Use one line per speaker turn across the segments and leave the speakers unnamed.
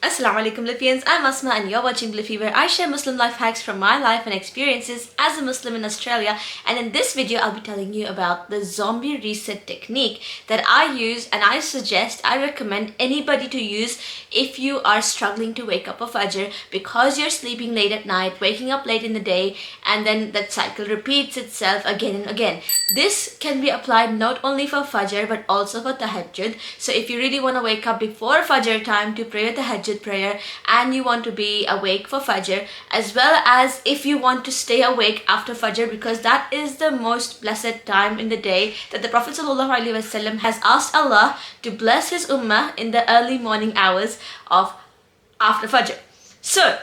Assalamu alaikum Bliifians, I'm Asma and you're watching Bliifee, where I share Muslim life hacks from my life and experiences as a Muslim in Australia. And in this video I'll be telling you about the zombie reset technique that I use, and I recommend anybody to use if you are struggling to wake up for Fajr because you're sleeping late at night, waking up late in the day, and then that cycle repeats itself again and again. This can be applied not only for Fajr but also for Tahajjud. So if you really want to wake up before Fajr time to pray Tahajjud prayer and you want to be awake for Fajr, as well as if you want to stay awake after Fajr, because that is the most blessed time in the day that the Prophet ﷺ has asked Allah to bless his ummah in the early morning hours of after Fajr. So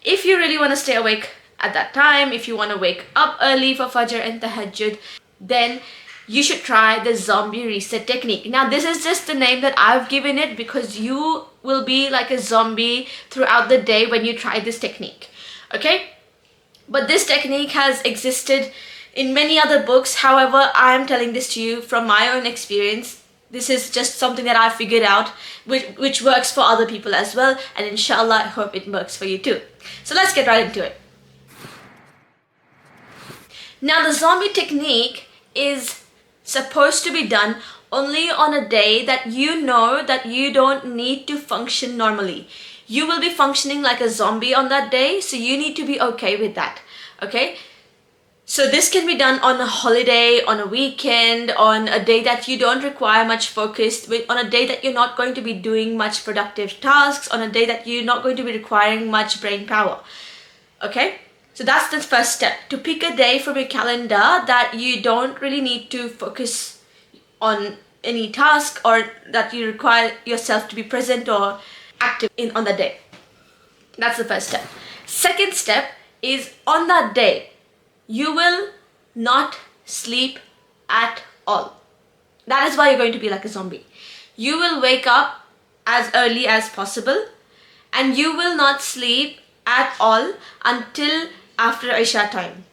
if you really want to stay awake at that time, if you want to wake up early for Fajr and Tahajjud, then you should try the zombie reset technique. Now this is just the name that I've given it because you will be like a zombie throughout the day when you try this technique, okay? But this technique has existed in many other books. However, I am telling this to you from my own experience. This is just something that I figured out which works for other people as well, and inshallah I hope it works for you too. So let's get right into it. Now the zombie technique is supposed to be done only on a day that you know that you don't need to function normally. You will be functioning like a zombie on that day, so you need to be okay with that, okay? So this can be done on a holiday, on a weekend, on a day that you don't require much focus, on a day that you're not going to be doing much productive tasks, on a day that you're not going to be requiring much brain power, okay? So that's the first step, to pick a day from your calendar that you don't really need to focus on any task or that you require yourself to be present or active in on that day. That's the first step. Second step is, on that day, you will not sleep at all. That is why you're going to be like a zombie. You will wake up as early as possible and you will not sleep at all until after Isha time,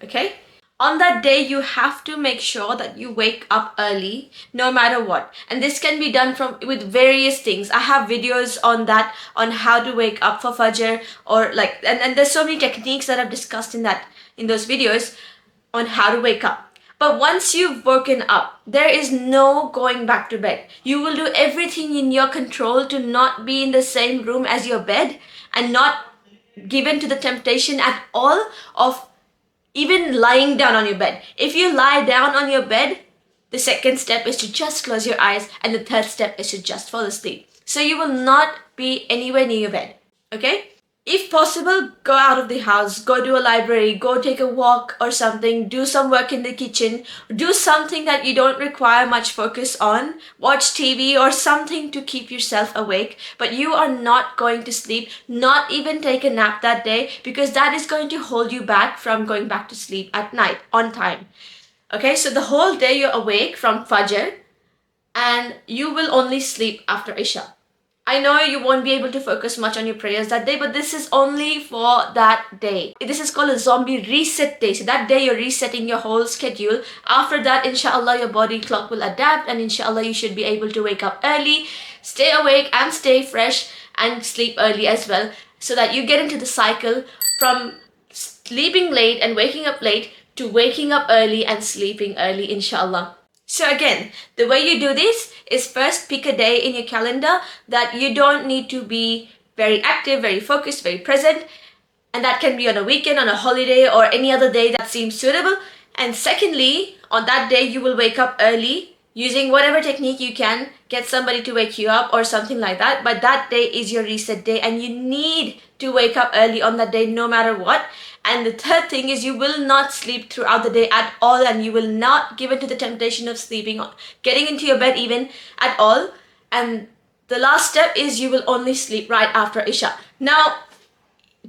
okay? On that day, you have to make sure that you wake up early no matter what. And this can be done with various things. I have videos on that, on how to wake up for Fajr, or like, and there's so many techniques that I've discussed in those videos on how to wake up. But once you've woken up, there is no going back to bed. You will do everything in your control to not be in the same room as your bed and not given to the temptation at all of even lying down on your bed. If you lie down on your bed, the second step is to just close your eyes, and the third step is to just fall asleep. So you will not be anywhere near your bed, okay? If possible, go out of the house, go to a library, go take a walk or something, do some work in the kitchen, do something that you don't require much focus on, watch TV or something to keep yourself awake, but you are not going to sleep, not even take a nap that day, because that is going to hold you back from going back to sleep at night on time. Okay, so the whole day you're awake from Fajr and you will only sleep after Isha. I know you won't be able to focus much on your prayers that day, but this is only for that day. This is called a zombie reset day. So that day you're resetting your whole schedule. After that, inshallah, your body clock will adapt, and inshallah you should be able to wake up early, stay awake and stay fresh, and sleep early as well, so that you get into the cycle from sleeping late and waking up late to waking up early and sleeping early, inshallah. So again, the way you do this is first pick a day in your calendar that you don't need to be very active, very focused, very present. And that can be on a weekend, on a holiday, or any other day that seems suitable. And secondly, on that day, you will wake up early using whatever technique you can, get somebody to wake you up or something like that. But that day is your reset day and you need to wake up early on that day no matter what. And the third thing is, you will not sleep throughout the day at all, and you will not give in to the temptation of sleeping, getting into your bed even at all. And the last step is, you will only sleep right after Isha. Now,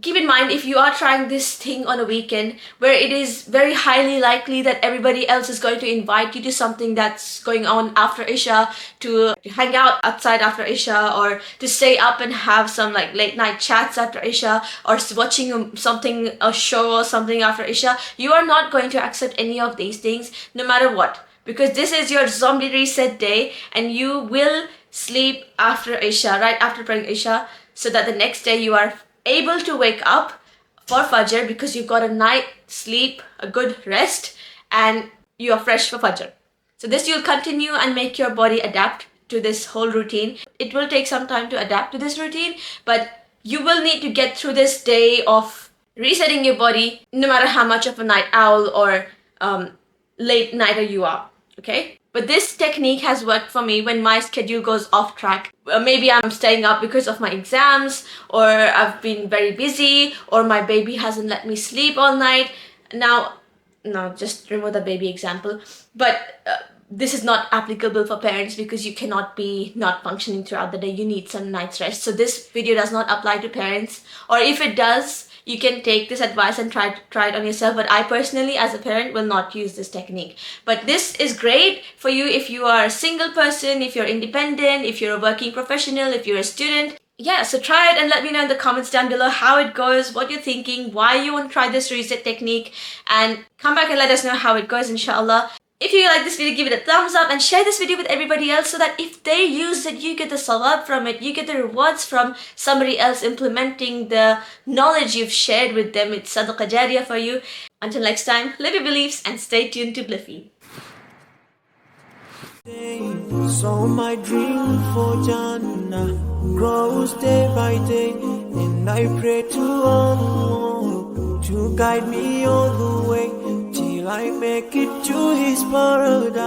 keep in mind, if you are trying this thing on a weekend where it is very highly likely that everybody else is going to invite you to something that's going on after Isha, to hang out outside after Isha, or to stay up and have some like late night chats after Isha, or watching a show or something after Isha, you are not going to accept any of these things no matter what, because this is your zombie reset day and you will sleep after Isha, right after praying Isha. so that the next day you are able to wake up for Fajr because you've got a night sleep, a good rest, and you are fresh for Fajr. So this you'll continue and make your body adapt to this whole routine. It will take some time to adapt to this routine, but you will need to get through this day of resetting your body no matter how much of a night owl or late nighter you are, okay? But this technique has worked for me when my schedule goes off track. Maybe I'm staying up because of my exams, or I've been very busy, or my baby hasn't let me sleep all night. Now, no, just remove the baby example. But this is not applicable for parents because you cannot be not functioning throughout the day. You need some night's rest. So this video does not apply to parents. Or if it does, you can take this advice and try it on yourself. But I personally, as a parent, will not use this technique. But this is great for you if you are a single person, if you're independent, if you're a working professional, if you're a student. Yeah, so try it and let me know in the comments down below how it goes, what you're thinking, why you want to try this reset technique, and come back and let us know how it goes, inshallah. If you like this video, give it a thumbs up and share this video with everybody else so that if they use it, you get the sawab from it, you get the rewards from somebody else implementing the knowledge you've shared with them. It's sadaqah jariyah for you. Until next time, live your beliefs and stay tuned to Bliifee.
So my dream for Jannah grows day by day, and I pray to Allah to guide me all the way till I make it to His paradise.